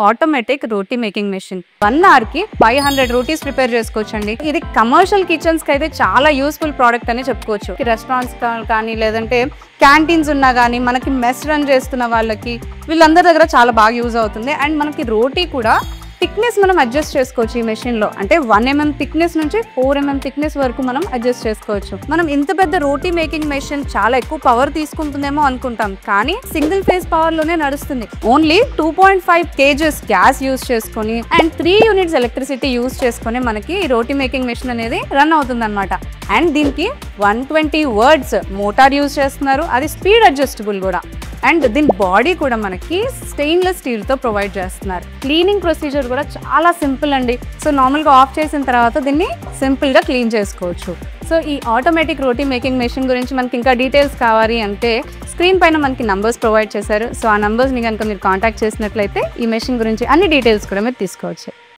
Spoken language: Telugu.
ఆటోమేటిక్ రోటీ మేకింగ్ మెషిన్. 1 hour కి 500 రోటీస్ ప్రిపేర్ చేసుకోవచ్చండి. ఇది కమర్షియల్ కిచెన్స్ కి అయితే చాలా యూస్ఫుల్ ప్రోడక్ట్ అని చెప్పుకోవచ్చు. రెస్టారెంట్స్ కానీ లేదంటే క్యాంటీన్స్ ఉన్నా కానీ మనకి మెస్ రన్ చేస్తున్న వాళ్ళకి వీళ్ళందరి దగ్గర చాలా బాగా యూజ్ అవుతుంది. అండ్ మనకి రోటీ కూడా థిక్నెస్ మనం అడ్జస్ట్ చేసుకోవచ్చు ఈ మెషిన్లో. అంటే 1 mm థిక్నెస్ నుంచి 4 mm థిక్నెస్ వరకు మనం అడ్జస్ట్ చేసుకోవచ్చు. మనం ఇంత పెద్ద రోటీ మేకింగ్ మెషిన్ చాలా ఎక్కువ పవర్ తీసుకుంటుందేమో అనుకుంటాం, కానీ సింగిల్ ఫేజ్ పవర్ లోనే నడుస్తుంది. ఓన్లీ 2.5 kgs గ్యాస్ యూజ్ చేసుకొని అండ్ 3 units ఎలక్ట్రిసిటీ యూజ్ చేసుకొని మనకి ఈ రోటీ మేకింగ్ మెషిన్ అనేది రన్ అవుతుంది అనమాట. అండ్ దీనికి 120 words మోటార్ యూజ్ చేస్తున్నారు, అది స్పీడ్ అడ్జస్టబుల్ కూడా. అండ్ దీని బాడీ కూడా మనకి స్టెయిన్లెస్ స్టీల్తో ప్రొవైడ్ చేస్తున్నారు. క్లీనింగ్ ప్రొసీజర్ కూడా చాలా సింపుల్ అండి. సో నార్మల్గా ఆఫ్ చేసిన తర్వాత దీన్ని సింపుల్గా క్లీన్ చేసుకోవచ్చు. సో ఈ ఆటోమేటిక్ రోటీ మేకింగ్ మెషిన్ గురించి మనకి ఇంకా డీటెయిల్స్ కావాలి అంటే స్క్రీన్ పైన మనకి నంబర్స్ ప్రొవైడ్ చేశారు. సో ఆ నంబర్స్ని కనుక మీరు కాంటాక్ట్ చేసినట్లయితే ఈ మెషిన్ గురించి అన్ని డీటెయిల్స్ కూడా మీరు తీసుకోవచ్చు.